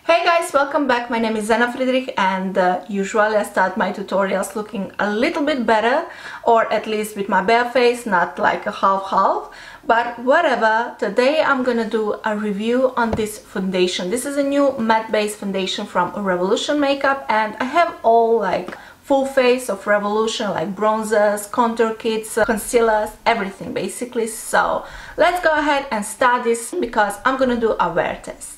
Hey guys, welcome back. My name is Ena Friedrich and usually I start my tutorials looking a little bit better, or at least with my bare face, not like a half-half, but whatever. Today I'm gonna do a review on this foundation. This is a new matte base foundation from Revolution Makeup, and I have all like full face of Revolution, like bronzers, contour kits, concealers, everything basically. So let's go ahead and start this because I'm gonna do a wear test.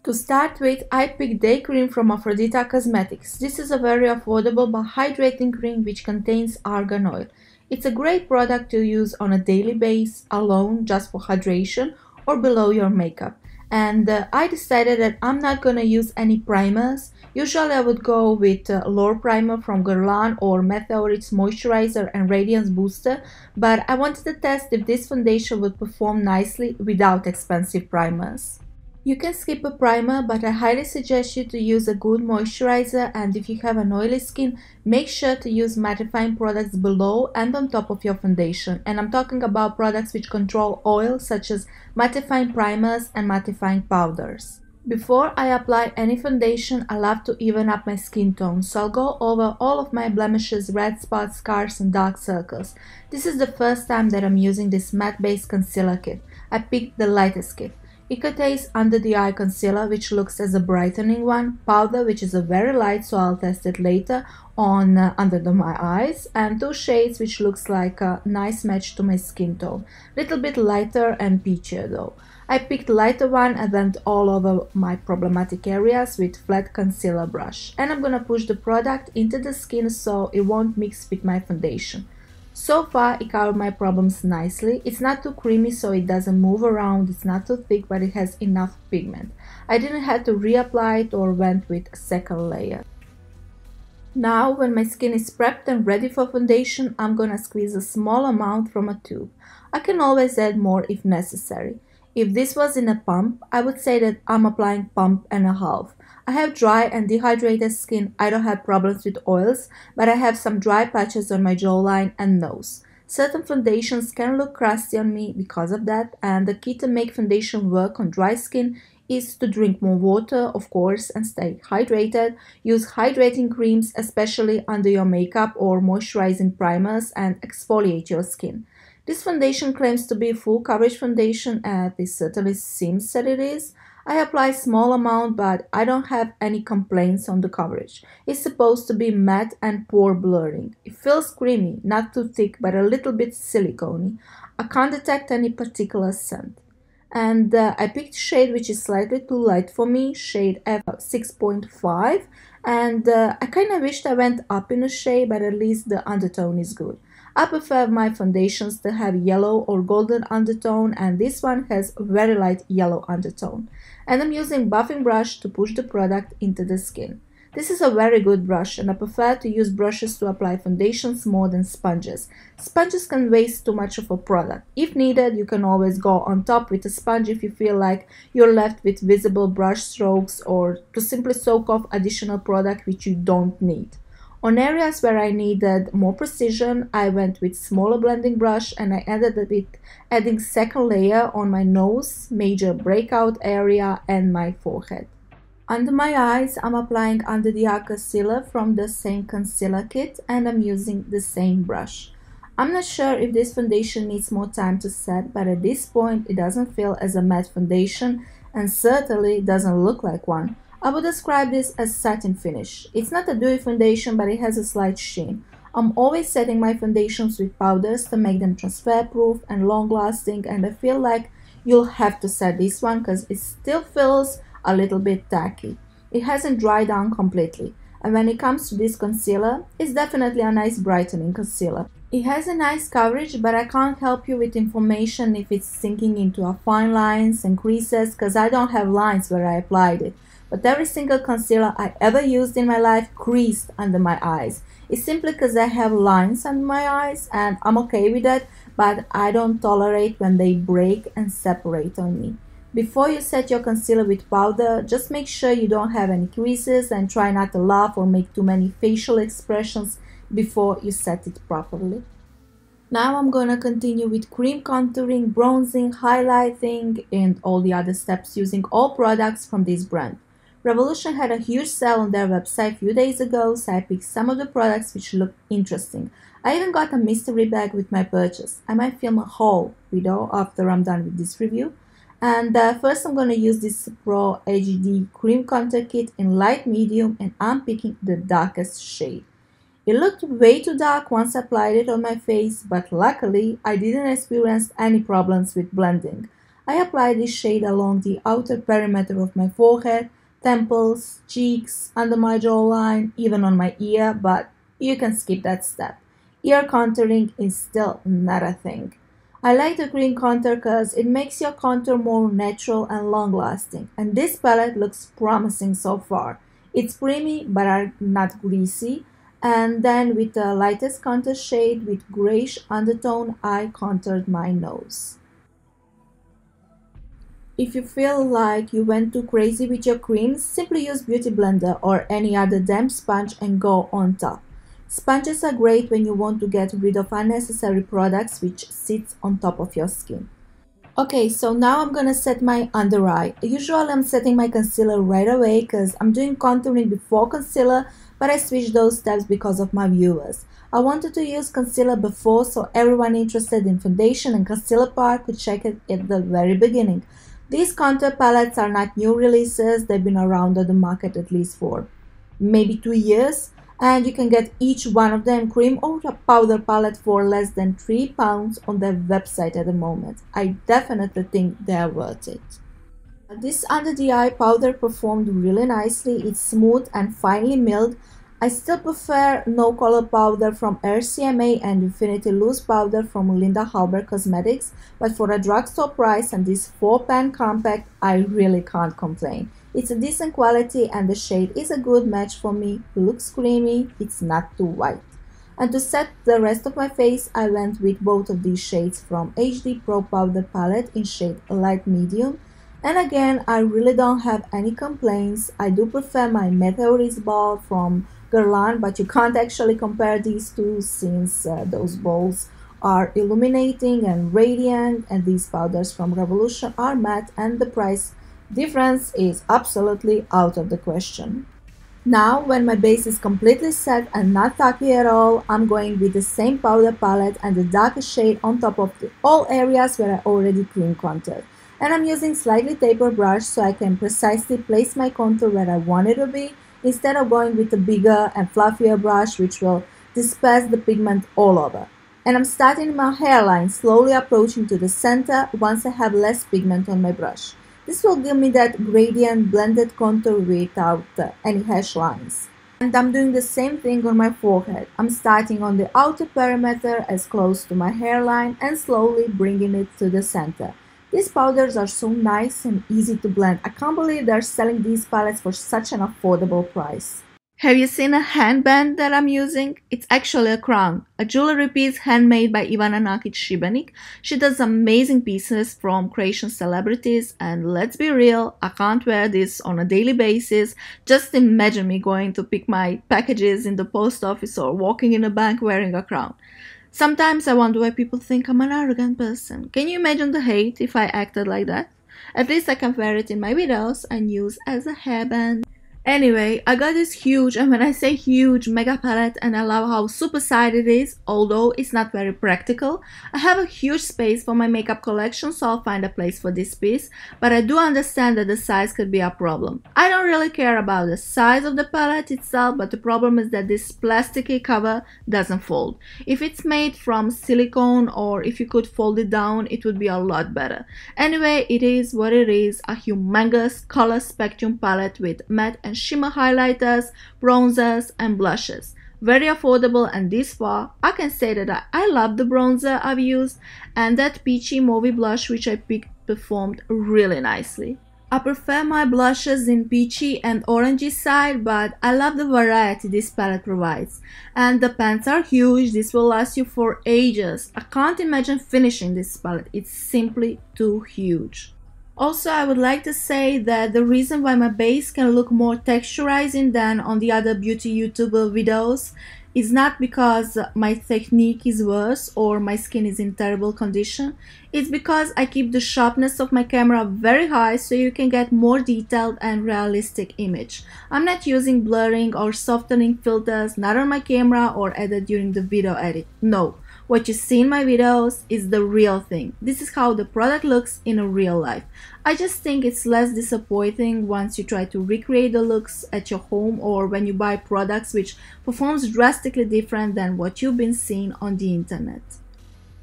To start with, I picked day cream from Afrodita Cosmetics. This is a very affordable but hydrating cream which contains argan oil. It's a great product to use on a daily basis, alone, just for hydration, or below your makeup. And I decided that I'm not gonna use any primers. Usually I would go with Lore Primer from Guerlain or Meteorite's Moisturizer and Radiance Booster, but I wanted to test if this foundation would perform nicely without expensive primers. You can skip a primer, but I highly suggest you to use a good moisturizer, and if you have an oily skin, make sure to use mattifying products below and on top of your foundation. And I'm talking about products which control oil, such as mattifying primers and mattifying powders. Before I apply any foundation, I love to even up my skin tone, so I'll go over all of my blemishes, red spots, scars and dark circles. This is the first time that I'm using this matte base concealer kit. I picked the lightest kit. It contains under the eye concealer, which looks as a brightening one, powder, which is a very light, so I'll test it later on under my eyes, and two shades which looks like a nice match to my skin tone. Little bit lighter and peachier though. I picked lighter one and went all over my problematic areas with flat concealer brush, and I'm gonna push the product into the skin so it won't mix with my foundation. So far it covered my problems nicely. It's not too creamy so it doesn't move around, it's not too thick, but it has enough pigment. I didn't have to reapply it or went with a second layer. Now when my skin is prepped and ready for foundation, I'm gonna squeeze a small amount from a tube. I can always add more if necessary. If this was in a pump, I would say that I'm applying pump and a half. I have dry and dehydrated skin. I don't have problems with oils, but I have some dry patches on my jawline and nose. Certain foundations can look crusty on me because of that, and the key to make foundation work on dry skin is to drink more water, of course, and stay hydrated. Use hydrating creams, especially under your makeup, or moisturizing primers, and exfoliate your skin. This foundation claims to be a full coverage foundation, and this certainly seems that it is. I apply a small amount, but I don't have any complaints on the coverage. It's supposed to be matte and pore blurring. It feels creamy, not too thick, but a little bit silicone-y. I can't detect any particular scent. And I picked a shade which is slightly too light for me, shade F6.5, and I kind of wished I went up in a shade, but at least the undertone is good. I prefer my foundations to have yellow or golden undertone, and this one has a very light yellow undertone. And I'm using buffing brush to push the product into the skin. This is a very good brush, and I prefer to use brushes to apply foundations more than sponges. Sponges can waste too much of a product. If needed, you can always go on top with a sponge if you feel like you're left with visible brush strokes, or to simply soak off additional product which you don't need. On areas where I needed more precision, I went with smaller blending brush, and I ended with adding second layer on my nose, major breakout area, and my forehead. Under my eyes, I'm applying under the eye concealer from the same concealer kit, and I'm using the same brush. I'm not sure if this foundation needs more time to set, but at this point it doesn't feel as a matte foundation, and certainly doesn't look like one. I would describe this as satin finish. It's not a dewy foundation, but it has a slight sheen. I'm always setting my foundations with powders to make them transfer proof and long lasting, and I feel like you'll have to set this one because it still feels a little bit tacky. It hasn't dried down completely. And when it comes to this concealer, it's definitely a nice brightening concealer. It has a nice coverage, but I can't help you with information if it's sinking into a fine lines and creases, because I don't have lines where I applied it. But every single concealer I ever used in my life creased under my eyes. It's simply because I have lines under my eyes, and I'm okay with that, but I don't tolerate when they break and separate on me. Before you set your concealer with powder, just make sure you don't have any creases, and try not to laugh or make too many facial expressions before you set it properly. Now I'm gonna continue with cream contouring, bronzing, highlighting, and all the other steps using all products from this brand. Revolution had a huge sale on their website a few days ago, so I picked some of the products which looked interesting. I even got a mystery bag with my purchase. I might film a haul video after I'm done with this review. And first I'm going to use this Pro HD Cream Contour Kit in light medium, and I'm picking the darkest shade. It looked way too dark once I applied it on my face, but luckily I didn't experience any problems with blending. I applied this shade along the outer perimeter of my forehead, temples, cheeks, under my jawline, even on my ear, but you can skip that step. Ear contouring is still not a thing. I like the green contour because it makes your contour more natural and long-lasting, and this palette looks promising so far. It's creamy but not greasy, and then with the lightest contour shade with grayish undertone, I contoured my nose. If you feel like you went too crazy with your creams, simply use Beauty Blender or any other damp sponge and go on top. Sponges are great when you want to get rid of unnecessary products which sits on top of your skin. Okay, so now I'm gonna set my under eye. Usually I'm setting my concealer right away because I'm doing contouring before concealer, but I switched those steps because of my viewers. I wanted to use concealer before so everyone interested in foundation and concealer part could check it at the very beginning. These contour palettes are not new releases, they've been around on the market at least for maybe 2 years. And you can get each one of them cream or a powder palette for less than £3 on their website at the moment. I definitely think they're worth it. This under the eye powder performed really nicely. It's smooth and finely milled. I still prefer no color powder from RCMA and Infinity Loose powder from Linda Halber Cosmetics, but for a drugstore price and this 4-pan compact, I really can't complain. It's a decent quality and the shade is a good match for me. It looks creamy, it's not too white. And to set the rest of my face, I went with both of these shades from HD Pro Powder Palette in shade Light Medium. And again, I really don't have any complaints. I do prefer my Meteorist ball from Guerlain, but you can't actually compare these two since those balls are illuminating and radiant, and these powders from Revolution are matte, and the price difference is absolutely out of the question. Now, when my base is completely set and not tacky at all, I'm going with the same powder palette and the darkest shade on top of all areas where I already cream contoured. And I'm using slightly tapered brush so I can precisely place my contour where I want it to be, instead of going with a bigger and fluffier brush which will disperse the pigment all over. And I'm starting my hairline, slowly approaching to the center once I have less pigment on my brush. This will give me that gradient blended contour without any hash lines. And I'm doing the same thing on my forehead. I'm starting on the outer perimeter as close to my hairline and slowly bringing it to the center. These powders are so nice and easy to blend. I can't believe they're selling these palettes for such an affordable price. Have you seen a handband that I'm using? It's actually a crown, a jewelry piece handmade by Ivana Nakit Šibenik. She does amazing pieces from Croatian celebrities, and let's be real, I can't wear this on a daily basis. Just imagine me going to pick my packages in the post office or walking in a bank wearing a crown. Sometimes I wonder why people think I'm an arrogant person. Can you imagine the hate if I acted like that? At least I can wear it in my videos and use as a hairband. Anyway, I got this huge, and when I say huge, mega palette, and I love how super-sized it is, although it's not very practical. I have a huge space for my makeup collection, so I'll find a place for this piece, but I do understand that the size could be a problem. I don't really care about the size of the palette itself, but the problem is that this plasticky cover doesn't fold. If it's made from silicone, or if you could fold it down, it would be a lot better. Anyway, it is what it is, a humongous color spectrum palette with matte and shimmer highlighters, bronzers, and blushes. Very affordable, and this far, I can say that I love the bronzer I've used, and that peachy mauve blush which I picked performed really nicely. I prefer my blushes in peachy and orangey side, but I love the variety this palette provides. And the pans are huge, this will last you for ages. I can't imagine finishing this palette, it's simply too huge. Also, I would like to say that the reason why my base can look more texturizing than on the other beauty YouTuber videos It's not because my technique is worse or my skin is in terrible condition. It's because I keep the sharpness of my camera very high so you can get more detailed and realistic image. I'm not using blurring or softening filters, not on my camera or added during the video edit. No. What you see in my videos is the real thing. This is how the product looks in a real life. I just think it's less disappointing once you try to recreate the looks at your home or when you buy products which performs drastically different than what you've been seeing on the internet.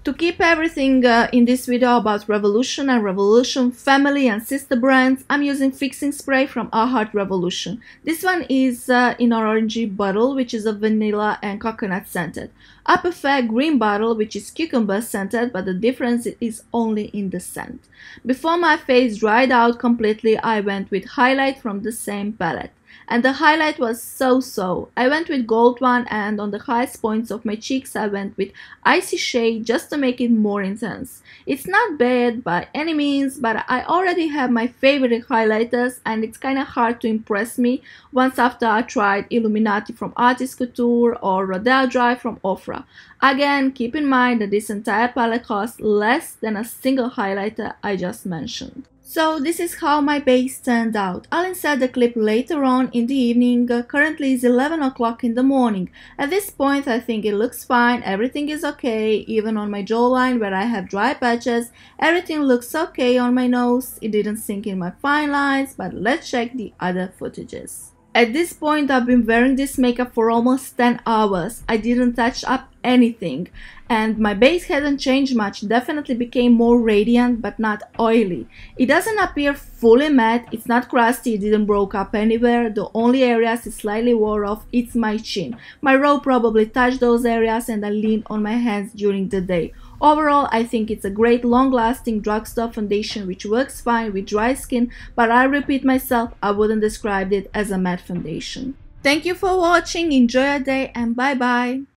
To keep everything in this video about Revolution and Revolution family and sister brands, I'm using fixing spray from I Heart Revolution. This one is in an orangey bottle, which is a vanilla and coconut scented. I prefer green bottle, which is cucumber scented, but the difference is only in the scent. Before my face dried out completely, I went with highlight from the same palette. And the highlight was so-so. I went with gold one, and on the highest points of my cheeks I went with icy shade just to make it more intense. It's not bad by any means, but I already have my favorite highlighters and it's kinda hard to impress me once after I tried Illuminati from Artist Couture or Rodeo Dry from Ofra. Again, keep in mind that this entire palette costs less than a single highlighter I just mentioned. So this is how my base turned out. I'll insert the clip later on in the evening. Currently it's 11 o'clock in the morning. At this point I think it looks fine, everything is okay, even on my jawline where I have dry patches, everything looks okay on my nose. It didn't sink in my fine lines, but let's check the other footages. At this point I've been wearing this makeup for almost 10 hours. I didn't touch up anything and my base hasn't changed much, definitely became more radiant but not oily. It doesn't appear fully matte, it's not crusty, it didn't broke up anywhere. The only areas it slightly wore off, it's my chin. My robe probably touched those areas and I leaned on my hands during the day. Overall, I think it's a great long-lasting drugstore foundation which works fine with dry skin, but I repeat myself, I wouldn't describe it as a matte foundation. Thank you for watching, enjoy your day and bye bye!